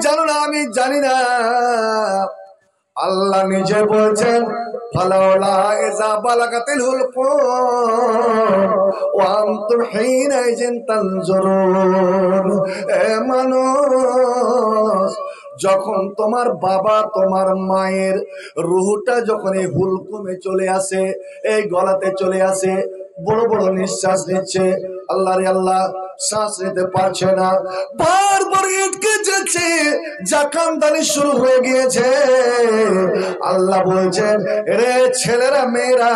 জানো না, আমি জানি না। আল্লাহ নিজে বলছেন ফালাউলা ইযা বালাগাতিল হুলকুম ওয়া আনতুম হিনাইযিন তানজুরুন। এ মানুষ, যখন তোমার বাবা তোমার মায়ের রূহটা যখন এই হুলকুমে চলে আসে, এই গলাতে চলে আসে, বড় বড় নিঃশ্বাস নিচ্ছে, আল্লাহ রে আল্লাহ, শ্বাস নিতে পারছে না, বারবার আটকে যাচ্ছে, জাকানদানি শুরু হয়ে গিয়েছে। আল্লাহ বলছেন, এরে ছেলেরা, মেয়েরা,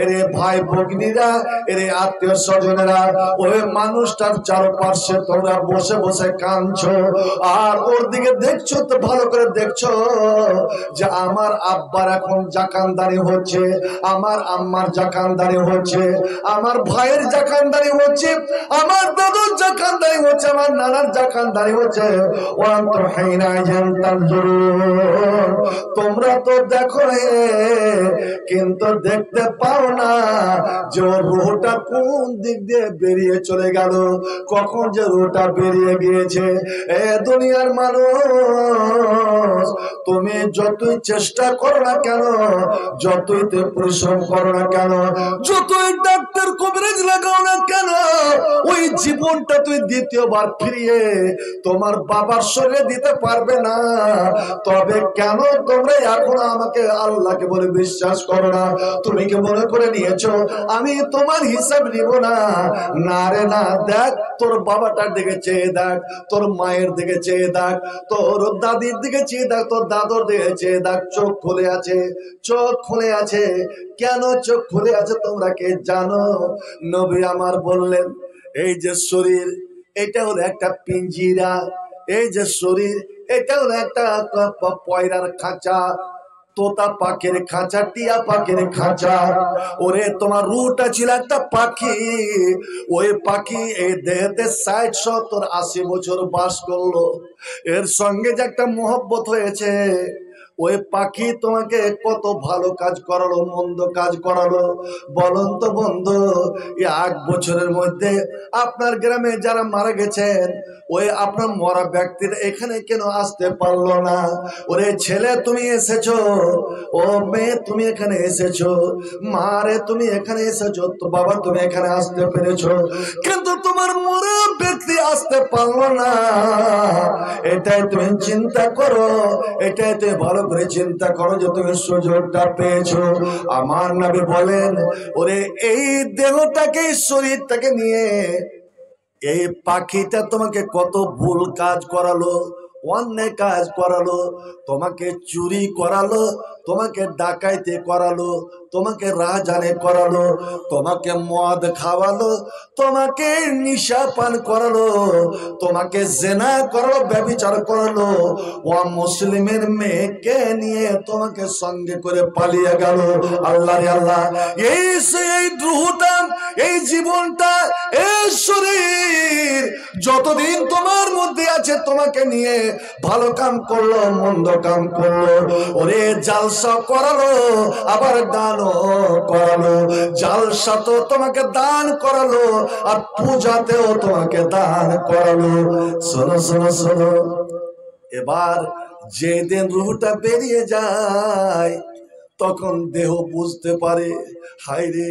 এরে ভাই ভগ্নীরা, এরে আত্মীয় স্বজনেরা, ওই মানুষটার চারপাশে তোমরা বসে বসে কাঁদছো আর ওর দিকে দেখছো, তো ভালো করে দেখছো যে আমার আব্বার এখন জাকানদানি হচ্ছে, আমার আম্মার জাকানদানি হচ্ছে, আমার ভাইয়ের জাকানদানি হচ্ছে, আমার দাদুর জাকানদানি হচ্ছে, আমার নানার জাকানদানি হচ্ছে। তোমরা তো দেখো কিন্তু দেখতে পাও না যে ওর রুহটা কোন দিক দিয়ে বেরিয়ে চলে গেল, কখন যে রুহটা বেরিয়ে গিয়েছে। এ দুনিয়ার মানুষ, তুমি যতই চেষ্টা করো না কেন, যতই তুমি পরিশ্রম করো না কেন, যতই ডাক্তার কবিরাজ লাগাও না কেন, ওই জীবনটা তুই দ্বিতীয়বার ফিরিয়ে তোমার বাবার শরীরে দিতে পারবে না। তবে কেন তোমরা এখন আমাকে আল্লাহকে বলে বিশ্বাস করো না? তুমি কি মনে করে নিয়েছো আমি তোমার হিসাব নিব না? না রে না। দেখ, তোর বাবাটার দিকে চেয়ে দেখ, তোর মায়ের দিকে চেয়ে দেখ, তোর দাদির দিকে চেয়ে দেখ, তোর দাদুর দিকে চেয়ে দেখ, চোখ খুলে আছে, চোখ খুলে আছে। কেন চোখ খুলে আছে তোমরা কে জানো? নবী আমার বললেন, এই যে শরীর, এটা হলো একটা পিঞ্জিরা, এই যে শরীর, এটা হলো একটা পয়রার খাঁচা, তোতা পাখির খাঁচা, টিয়া পাখির খাঁচা। ওরে তোমার রুটা ছিল একটা পাখি, ওই পাখি এই দেহেতে 60, 70, 80 বছর বাস করলো। এর সঙ্গে যে একটা মহব্বত হয়েছে, ওই পাখি তোমাকে কত ভালো কাজ করালো, মন্দ কাজ করালো, বলুন তো বন্ধু। 1 বছরের মধ্যে আপনার গ্রামে যারা মারা গেছেন, ওই আপনার মরা ব্যক্তির এখানে কেন আসতে পারলো না? ওরে ছেলে তুমি এসেছো, ও মেয়ে তুমি এখানে এসেছো, মারে তুমি এখানে এসেছো, তো বাবা তুমি এখানে আসতে পেরেছো, কিন্তু তোমার মরা ব্যক্তি আসতে পারলো না। এটাই তুমি চিন্তা করো, এটাই তুমি ভালো করে চিন্তা করো যে তুমি সুযোগটা পেয়েছো। আমার নবী বলেন, ওরে এই দেহটাকে, শরীরটাকে নিয়ে এই পাখিটা তোমাকে কত ভুল কাজ করালো, অন্যায় কাজ করালো, তোমাকে চুরি করালো, তোমাকে ডাকাইতে করালো, তোমাকে রাজানে করালো, তোমাকে মদ খাওয়ালো, তোমাকে নিশা পান করালো, তোমাকে জেনা করালো, ব্যভিচার করালো, ও মুসলিমের মেয়েকে নিয়ে তোমাকে সঙ্গে করে পালিয়ে গেল। আল্লাহ রে আল্লাহ, এই রুহটা, এই জীবনটা, এই শরীর যতদিন তোমার মধ্যে আছে, তোমাকে নিয়ে ভালো কাম করলো, মন্দ কাম করলো, ওরে জালসা করালো, আবার দানও করালো। জালসা তো তোমাকে দান করালো, আর পূজাতেও তোমাকে দান করালো। শোনো শোনো শোনো, এবার যেদিন রুহটা বেরিয়ে যায়, তখন দেহ বুঝতে পারে, হায় রে,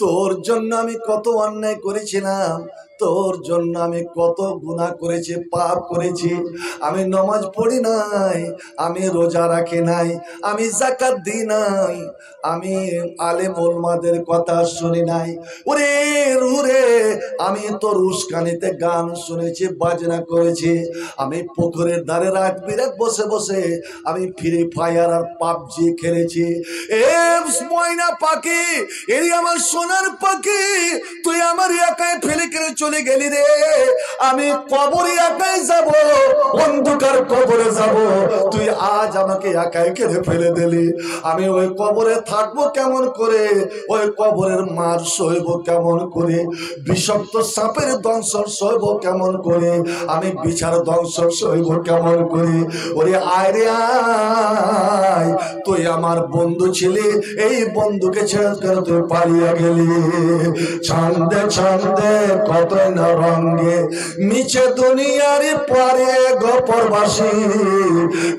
তোর জন্য আমি কত অন্যায় করেছিলাম, তোর জন্য আমি কত গুনাহ করেছি, পাপ করেছি। আমি নামাজ পড়ি নাই, আমি রোজা রাখি নাই, আমি যাকাত দিই নাই, আমি আলেম ওলামাদের কথা শুনি নাই। ওরে রুরে, আমি তোর উস্কানিতে গান শুনেছি, বাজনা করেছি, আমি পুকুরের ধারে রাত বিরাত বসে বসে আমি ফ্রি ফায়ার আর পাবজি খেলেছি। এ ময়না পাখি, এরি আমার সোনার পাখি, তুই আমার একাই ফেলে করে চলে গেলি রে। আমি কবরে একাই যাব, অন্ধকার কবরে যাব, তুই আজ আমাকে একাই কেঁদে ফেলে দিলি, আমি ওই কবরে থাকবো কেমন করে, ওই কবরের মার সইব কেমন করে, বিষাক্ত সাপের দংশন সইব কেমন করে, আমি বিছার দংশন সইব কেমন করে। ওরে আয় রে আয়, তুই আমার বন্ধু ছিলি, এই বন্ধুকে ছেড়ে করে তুই পালিয়ে গেলি। ছন্দে ছন্দে কত না রঙ্গে নিচে দুনিয়ার পারে গোপরবাসী,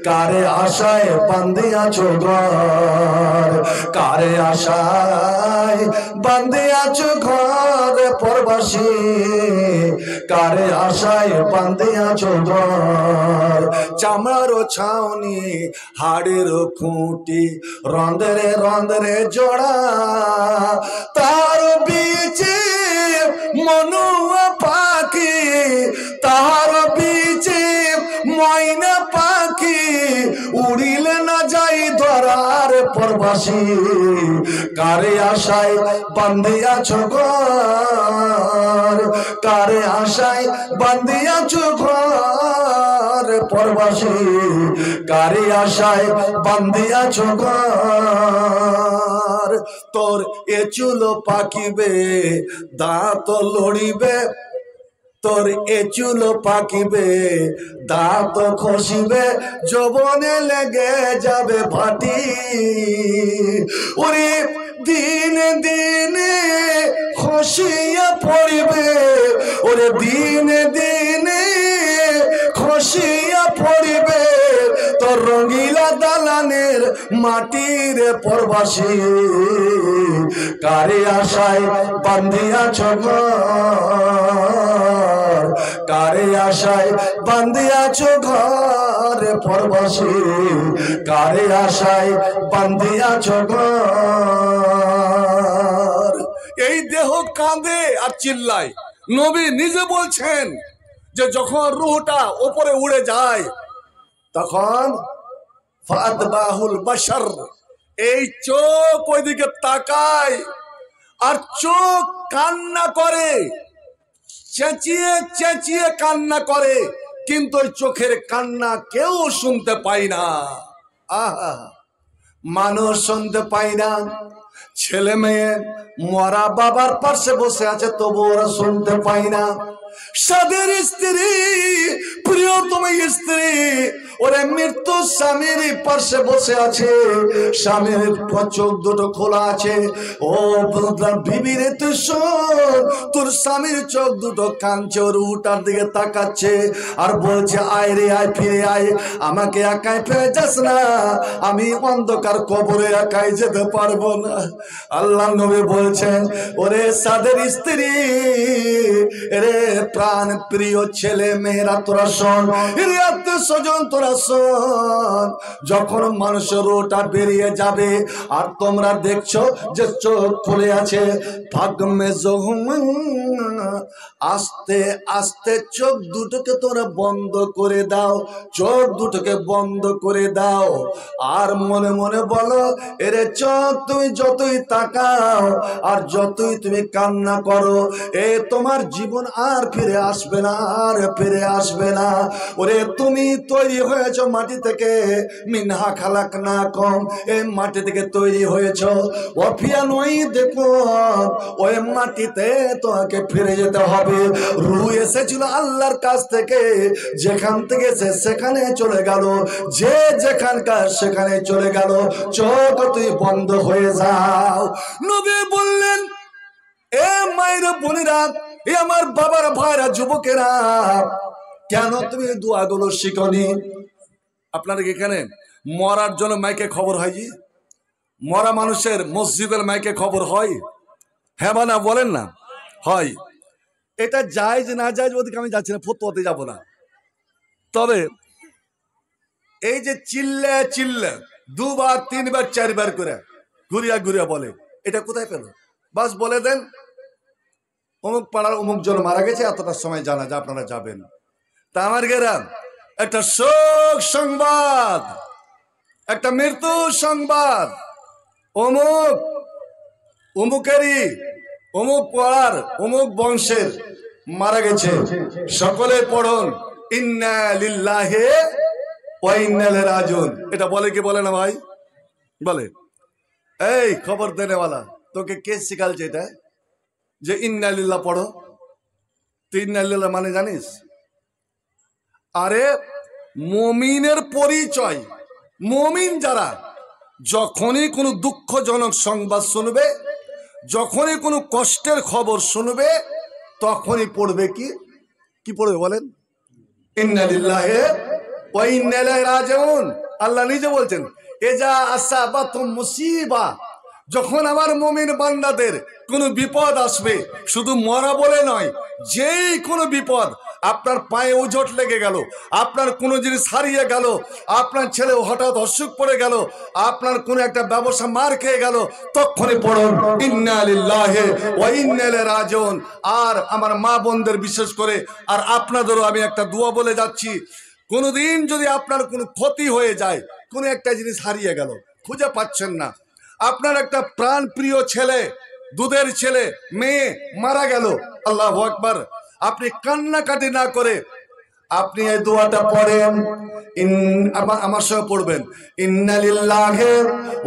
কারে আশায় বান্ধিয়াছো ঘর, কারে আশায় বান্ধিয়াছো ঘর পরবাসী, কারে আশায় বান্ধিয়াছো ঘর। চামড়ার ছাউনি হাড়ের খুঁটি রন্ধরে রন্ধরে জোড়া, তার বিচে মনুয়া পাখি, তাহার বিচে ময়না পাখি, উড়িলে না যাই ধরার পরবাসী, কারে আশায় বান্ধিয়াছো ঘর, কারে আশায় বান্ধিয়াছো ঘর পরবাসী, কারে আশায় বান্ধিয়াছো ঘর। তোর এ চুলো পাকিবে দাঁত লড়িবে, তোর এ চুলো পাকিবে দাঁত খসিবে, যৌবনে লেগে যাবে ভাটি। ওরে দিনে দিনে খসিয়া পড়িবে, ওরে দিনে দিনে খসিয়া পড়িবে, তোর রঙিলা দালানের মাটির পরবাসী, কারে আশায় বান্ধিয়াছো ঘর, কারে আশায় বান্ধিয়াছো ঘর পরবাসী, কারে আশায় বান্ধিয়াছো ঘর। এই দেহ কাঁদে আর চিল্লায়। নবী নিজে বলছেন যে যখন রূহটা উপরে উড়ে যায় তখন ফাতবাহুল বাশার, এই চোখ ওইদিকে তাকায় আর চোখ কান্না করে, চেঁচিয়ে চেঁচিয়ে কান্না করে, কিন্তু ওই চোখের কান্না কেউ শুনতে পায় না। আহা, মানুষ শুনতে পায় না, ছেলে মেয়ে মরা বাবার পাশে বসে আছে তবু ওরা শুনতে পায় না। সাদের স্ত্রী, প্রিয়তম স্ত্রী, ওরে মৃত্যু স্বামীর পাশে বসে আছে, স্বামীর চোখ দুটো খোলা আছে। ও বিবি রে তুই শোন, তোর স্বামীর চোখ দুটো কাঁদছে, ওর উটার দিকে তাকাচ্ছে আর বলছে আয় রে আয়, ফিরে আয়, আমাকে একাই ফেলে যাস না, আমি অন্ধকার কবরে একাই যেতে পারবো না। আল্লাহ নবী বলছেন ওরে সাদের স্ত্রী, রে প্রাণ প্রিয় ছেলে মেয়েরা তোরা শোন, রে আত্মীয় স্বজন তোরা শোন, যখন মানুষের রোটা বেরিয়ে যাবে আর তোমরা দেখছো যে চোখ খুলে আছে, ভাগ্যে আস্তে আস্তে চোখ দুটোকে তোরা বন্ধ করে দাও, চোখ দুটোকে বন্ধ করে দাও আর মনে মনে বলো এরে চোখ তুমি যতই তাকাও আর যতই তুমি কান্না করো, এ তোমার জীবন আর ফিরে আসবে না, আর ফিরে আসবে না। ওরে তুমি তৈরি হয়েছো মাটি থেকে, মিনহা খালাকনাকুম, এই মাটি থেকে তৈরি হয়েছো, ওয়াফিয়া নই দেখো ওই মাটিতে তোমাকে ফিরে যেতে হবে। রূহ এসেছিল আল্লাহর কাছ থেকে, যেখান থেকে সে সেখানে চলে গেল, যে যেখানকার সেখানে চলে গেল, চোখ তুই বন্ধ হয়ে যাও। নবী বললেন এ মায়ের বোনেরা, এ আমার বাবার ভাইরা, যুবকেরা, কেন তুমি দোয়াগুলো শিখনি? আপনাদের এখানে মরার জন্য মাইকে খবর হয়, জি মরা মানুষের মসজিদের মাইকে খবর হয়, হ্যাঁ বা না বলেন না? হয়। এটা জায়েজ না জায়েজ ওদিকে আমি যাচ্ছি না, ফতোয়াতে যাব না। তবে এই যে চিল্লে চিল্লে দুবার তিনবার চারবার করে ঘুরিয়া ঘুরিয়া বলে, এটা কোথায় পেল? বাস বলে দেন অমুক পাড়ার অমুক জন মারা গেছে, এতটার সময় জানা যায়, আপনারা যাবেন। তা আমার গেরাম একটা শোক সংবাদ, একটা মৃত্যু সংবাদ, অমুক অমুকেরই অমুক পাড়ার অমুক বংশের মারা গেছে, সকলে পড়ুন ইন্না লিল্লাহি ওয়া ইন্না ইলাইহি রাজিউন। এটা বলে কি বলে না ভাই? বলে। এই খবর দেনেওয়ালা, তোকে কে শিখালছে এটা যে ইন্না লিল্লাহ পড়ো? তুই ইন্না লিল্লাহ মানে জানিস? আরে মুমিনের পরিচয়, মুমিন যারা যখনই কোনো দুঃখজনক সংবাদ শুনবে, যখনই কোনো কষ্টের খবর শুনবে, তখনই পড়বে কি? কি পড়বে বলেন? ইন্না লিল্লাহি ওয়া ইন্না ইলাইহি রাজিউন। আল্লাহ নিজে বলছেন, এজা আসাবাতুম মুসিবা, যখন আমার মুমিন বান্দাদের কোনো বিপদ আসবে, শুধু মরা বলে নয়, যেই কোনো বিপদ, আপনার পায়ে উজট লেগে গেল, আপনার কোনো জিনিস হারিয়ে গেল, আপনার ছেলে হঠাৎ অসুখ পড়ে গেল, আপনার কোনো একটা ব্যবসা মার খেয়ে গেল, তখনই পড়ুন ইন্না লিল্লাহি ওয়া ইন্না ইলাইহি রাজিউন। আর আমার মা বোনদের বিশেষ করে, আর আপনাদেরও আমি একটা দোয়া বলে যাচ্ছি, কোনোদিন যদি আপনার কোনো ক্ষতি হয়ে যায়, কোনো একটা জিনিস হারিয়ে গেল, খুঁজে পাচ্ছেন না, আপনার একটা প্রাণ প্রিয় ছেলে, দুধের ছেলে, মেয়ে মারা গেল, আল্লাহু আকবার, আপনি কান্নাকাটি না করে আপনি এই দোয়াটা পড়েন, আমার সঙ্গে পড়বেন, ইন্না লিল্লাহি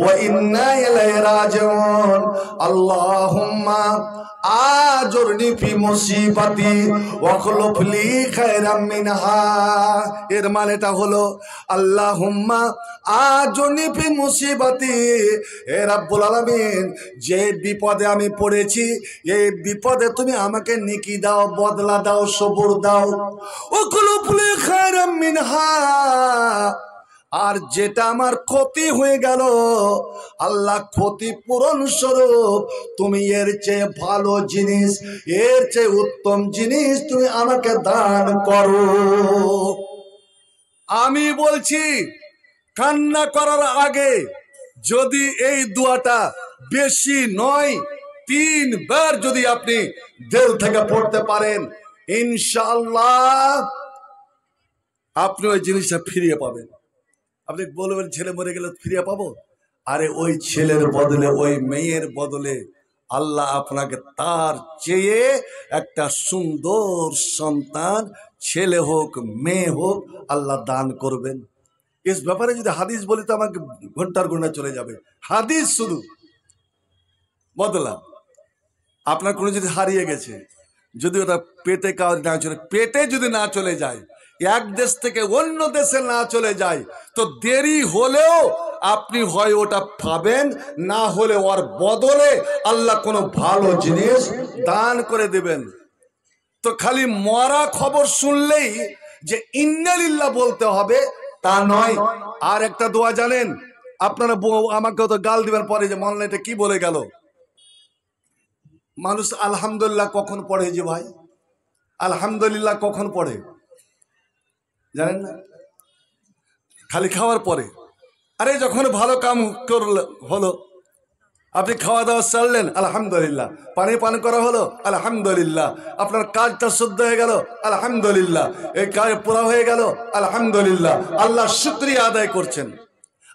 ওয়া ইন্না ইলাইহি রাজিউন, আল্লাহুম্মা আজরনি ফি মুসিবাতি ওয়া খুলফ লি খায়রাম মিনহা। এর মানেটা হলো, আল্লাহুম্মা আজরনি ফি মুসিবাতি, হে রাব্বুল আলামিন, যে বিপদে আমি পড়েছি, এই বিপদে তুমি আমাকে নেকি দাও, বদলা দাও, সবুর দাও। ওয়া খুলফ লি খায়রাম মিনহা, আর যেটা আমার ক্ষতি হয়ে গেল, আল্লাহ ক্ষতিপূরণ স্বরূপ তুমি এর চেয়ে ভালো জিনিস, এর চেয়ে উত্তম জিনিস তুমি আমাকে দান করো। আমি বলছি, কান্না করার আগে যদি এই দোয়াটা বেশি নয় 3 বার যদি আপনি দিল থেকে পড়তে পারেন, ইনশাআল্লাহ আপনি ওই জিনিসটা ফিরিয়ে পাবেন। আপনি বলবেন ছেলে মরে গেলে ফিরিয়ে পাবো? আরে ওই ছেলের বদলে, ওই মেয়ের বদলে আল্লাহ আপনাকে তার চেয়ে একটা সুন্দর সন্তান, ছেলে হোক মেয়ে হোক, আল্লাহ দান করবেন। इस ব্যাপারে যদি হাদিস বলি তো আমাকে ঘন্টার ঘন্টা চলে যাবে। হাদিস শুধু বদলা, আপনার কোনো যদি হারিয়ে গেছে, যদি ওটা পেটে কাউরি না চলে, পেটে যদি না চলে যায়, এক দেশ থেকে অন্য দেশে না চলে যায়, তো দেরি হলেও আপনি হয় ওটা পাবেন, না হলে ওর বদলে আল্লাহ কোনো ভালো জিনিস দান করে দেবেন। তো খালি মরা খবর শুনলেই যে ইন্না লিল্লাহ বলতে হবে তা নয়। আর একটা দোয়া জানেন আপনারা? আমাকে তো গাল দিবেন পরে যে মনে এটা কি বলে গেল। মানুষ আলহামদুলিল্লাহ কখন পড়ে যে ভাই? আলহামদুলিল্লাহ কখন পড়ে জানেন না? খালি খাওয়ার পরে। আরে যখন ভালো কাম করল হলো, আপনি খাওয়া দাওয়া চাললেন, আলহামদুলিল্লাহ, পানি পান করা হলো, আলহামদুলিল্লাহ, আপনার কাজটা শুদ্ধ হয়ে গেল, আলহামদুলিল্লাহ, এই কাজ পুরা হয়ে গেল, আলহামদুলিল্লাহ, আল্লাহ শুকরিয়া আদায় করছেন।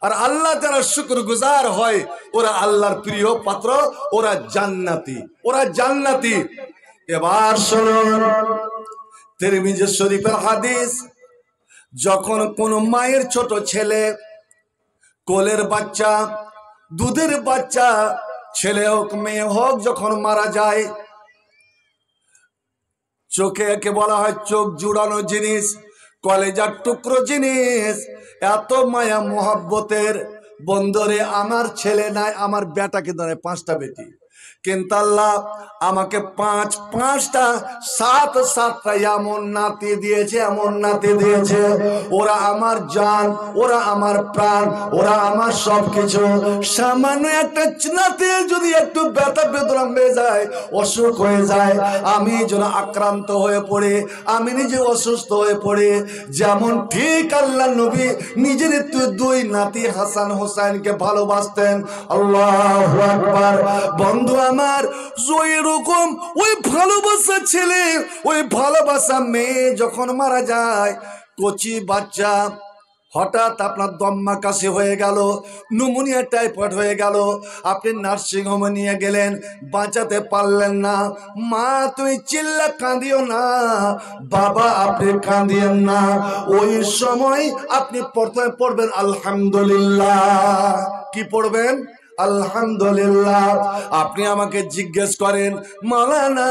আর আল্লাহ যারা শুকরগুজার হয়, ওরা আল্লাহর প্রিয় পাত্র, ওরা জান্নাতি, ওরা জান্নাতি। এবার শুনুন তিরমিজি শরীফের হাদিস, যখন কোন মায়ের ছোট ছেলে, কোলের বাচ্চা, দুধের বাচ্চা, ছেলে হোক মেয়ে হোক, যখন মারা যায়, চোখে একে বলা হয় চোখ জুড়ানো জিনিস, কলেজার টুকরো জিনিস, এত মায়া মোহাব্বতের। বন্ধরে আমার ছেলে নাই, আমার বেটা কিন্তু নাই, 5টা বেটি, কিন্তু আল্লাহ আমাকে 5টা 7টা এমন নাতি দিয়েছে, এমন নাতি দিয়েছে, ওরা আমার জান, ওরা আমার প্রাণ, ওরা আমার সবকিছু। সামান্য একটা নাতি যদি একটু ব্যথা বেদনা হয়ে যায়, অসুখ হয়ে যায়, আমি যেন আক্রান্ত হয়ে পড়ে, আমি নিজে অসুস্থ হয়ে পড়ে, যেমন ঠিক আল্লাহ নবী নিজের 2 নাতি হাসান হোসেনকে ভালোবাসতেন। আল্লাহু আকবার। বন্ধু আমার, এরকম ওই ভালোবাসা ছেলে, ওই ভালোবাসা মেয়ে যখন মারা যায়, কচি বাচ্চা, হঠাৎ আপনার দম্মা কাশি হয়ে গেল, নিউমোনিয়া টাইফয়েড হয়ে গেল, আপনি নার্সিং হোমে নিয়ে গেলেন, বাঁচাতে পারলেন না। মা তুমি চিল্লা কাঁদিও না, বাবা আপনি কাঁদিয়েন না। ওই সময় আপনি প্রথমে পড়বেন আলহামদুলিল্লাহ। কি পড়বেন? আলহামদুলিল্লাহ। আপনি আমাকে জিজ্ঞেস করেন মাওলানা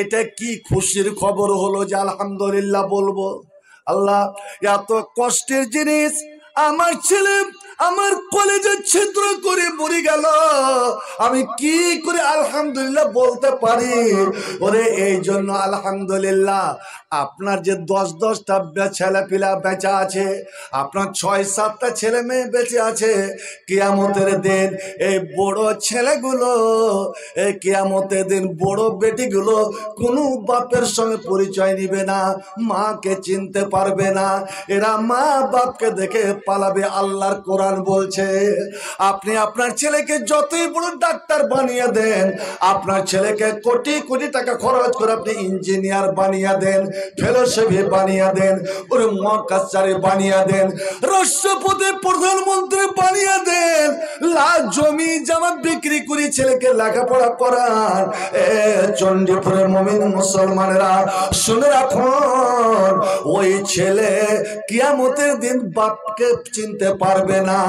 এটা কি খুশির খবর হলো যে আলহামদুলিল্লাহ বলবো? আল্লাহ এত কষ্টের জিনিস আমার ছেলে আমার কলেজে ছিদ্র করে মরে গেল, আমি কি করে আলহামদুলিল্লাহ বলতে পারি? ওরে এই জন্য আলহামদুলিল্লাহ। আপনার যে 10-10টা ছেলে পিলা বেঁচে আছে, আপনার 6-7টা ছেলে মেয়ে বেঁচে আছে, কিয়ামতের দিন এই বড় ছেলেগুলো, এই কিয়ামতের দিন বড় বেটিগুলো কোনো বাপের সঙ্গে পরিচয় নিবে না, মাকে চিনতে পারবে না। এরা মা বাপকে দেখে পালাবে। আল্লাহর কোরআন বলছে আপনি আপনার ছেলেকে যতই বড় ডাক্তার বানিয়ে দেন, আপনার ছেলেকে কোটি কোটি টাকা খরচ করে আপনি ইঞ্জিনিয়ার বানিয়ে দেন, ফেলোশিপ বানিয়ে দেন, ওরে মহাকাশচারী বানিয়ে দেন, রাষ্ট্রপতি প্রধানমন্ত্রী বানিয়ে দেন, লাখ জমি জামা বিক্রি করে ছেলেকে লেখাপড়া করান। এ চণ্ডীপুরের মুমিন মুসলমানেরা শুনে রাখুন, ওই ছেলে কিয়ামতের দিন বাপকে চিনতে পারবে না,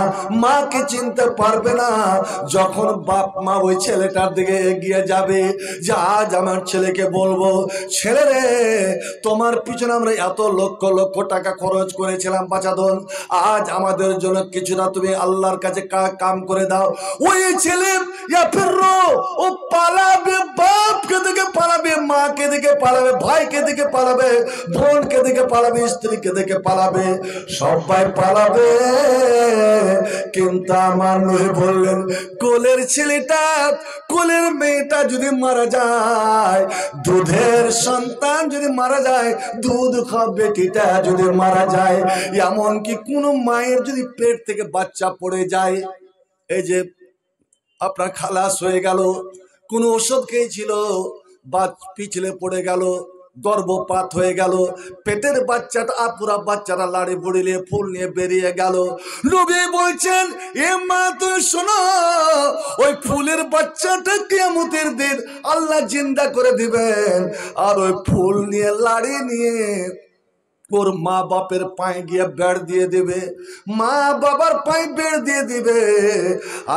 মাকে চিনতে পারবে না। যখন বাপ মা ওই ছেলেটার দিকে এগিয়ে যাবে, যে আজ আমার ছেলেকে বলবো ছেলে রে তোমার পিছনে আমরা এত লক্ষ লক্ষ টাকা খরচ করেছিলাম বাঁচাদন, আজ আমাদের জন্য কিছুটা তুমি আল্লাহর কাছে কাম করে দাও। ওই ছেলে ও পালাবে, বাপকে দিকে পালাবে, মাকে দিকে পালাবে, ভাইকে দিকে পালাবে, বোনকে দিকে পালাবে, স্ত্রীকে দিকে পালাবে, সবাই পালাবে। কিন্তু আমার নবী বললেন কোলের ছেলেটা কোলের মেয়েটা যদি মারা যায়, দুধের সন্তান যদি মারা যায়, দুধ খাওয়া বেটিটা যদি মারা যায়, এমনকি কোনো মায়ের যদি পেট থেকে বাচ্চা পড়ে যায়, এই যে আপনার খালাস হয়ে গেল, কোনো ওষুধ খেয়েছিল, বা পিছলে পড়ে গেল, গর্ভপাত হয়ে গেল, পেটের বাচ্চাটা পুরা বাচ্চাটা লাড়ি বুড়িলে ফুল নিয়ে বেরিয়ে গেল, নবী বলছেন এ মা তুই শোনো, ওই ফুলের বাচ্চাটা কিয়ামতের দিন আল্লাহ জিন্দা করে দিবেন, আর ওই ফুল নিয়ে লাড়ি নিয়ে ওর মা বাপের পায়ে গিয়ে বেড় দিয়ে দিবে, মা বাবার পায়ে বেড় দিয়ে দিবে।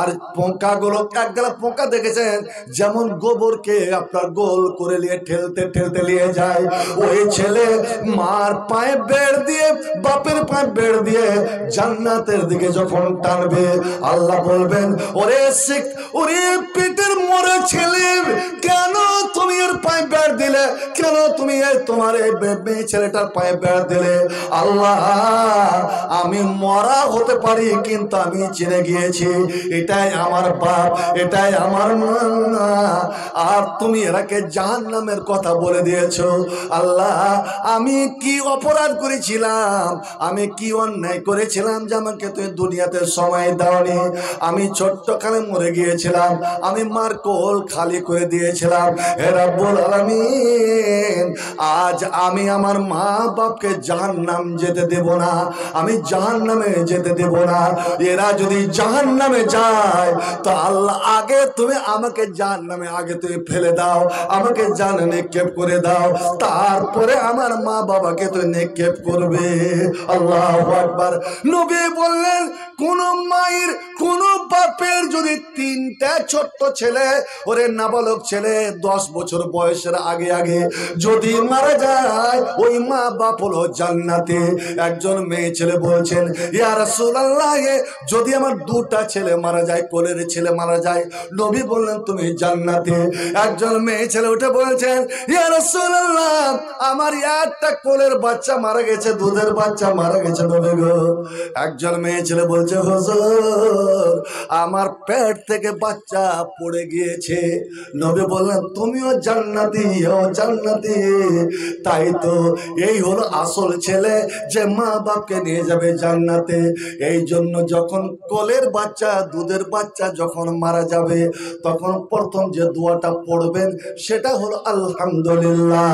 আর পোকাগুলো, একগালা পোকা দেখেছেন যেমন গোবরকে আপনার গোল করে নিয়ে ঠেলতে ঠেলতে নিয়ে যায়, ওই ছেলে মার পায়ে বেড় দিয়ে বাপের পায়ে বেড় দিয়ে জান্নাতের দিকে যখন টানবে, আল্লাহ বলবেন ওরে ওরে পেটের মরে ছেলে, কেন তুমি এর পায়ে বেড় দিলে, কেন তুমি তোমার এই মেয়ে ছেলেটার পায়ে বেড় দিলে? আল্লাহ আমি মরা হতে পারি কিন্তু আমি চিনে গিয়েছি এটাই আমার বাপ, এটাই আমার মা, আর তুমি এরাকে জাহান্নামের কথা বলে দিয়েছো। আল্লাহ আমি কি অপরাধ করেছিলাম, আমি কি অন্যায় করেছিলাম যে আমাকে তুমি দুনিয়াতে সময় দাওনি? আমি ছোট্টকালে মরে গিয়েছিলাম, আমি মার কোল খালি করে দিয়েছিলাম। হে রব্বুল আলামিন আজ আমি আমার মা বাপকে জাহান্নাম যেতে দেব না, আমি জাহান্নামে যেতে দেব না। এরা যদি জাহান্নামে যায় তো আল্লাহ আগে তুমি আমাকে জাহান্নামে আগে তুমি ফেলে দাও, আমাকে জাহান্নামে নিক্ষেপ করে দাও, তারপরে আমার মা বাবাকে তুমি নিক্ষেপ করবে। আল্লাহু আকবার। নবী বললেন কোন মায়ের কোন বাপের যদি 3টা ছোট্ট ছেলে, ওরে নাবালক ছেলে 10 বছর বয়সের আগে আগে যদি মারা যায়, ওই মা বাপ হলো জান্নাতে। একজন মেয়ে ছেলে বলছেন ইয়া রাসূলুল্লাহ যদি আমার 2টা ছেলে মারা যায়, কোলের ছেলে মারা যায়, নবী বললেন তুমি জান্নাতে। একজন মেয়ে ছেলে উঠে বলছেন ইয়া রাসূলুল্লাহ আমার একটা কোলের বাচ্চা মারা গেছে, দুধের বাচ্চা মারা গেছে নবী গো। একজন মেয়ে ছেলে বলছে হুজুর আমার পেট থেকে বাচ্চা পড়ে গিয়েছে, নবী বললেন তুমিও জান্নাতি, ও জান্নাতি। তাই তো এই হলো আসল ছেলে যে মা বাপকে নিয়ে যাবে জান্নাতে। এই জন্য যখন কোলের বাচ্চা দুধের বাচ্চা যখন মারা যাবে, তখন প্রথম যে দোয়াটা পড়বেন সেটা হলো আলহামদুলিল্লাহ।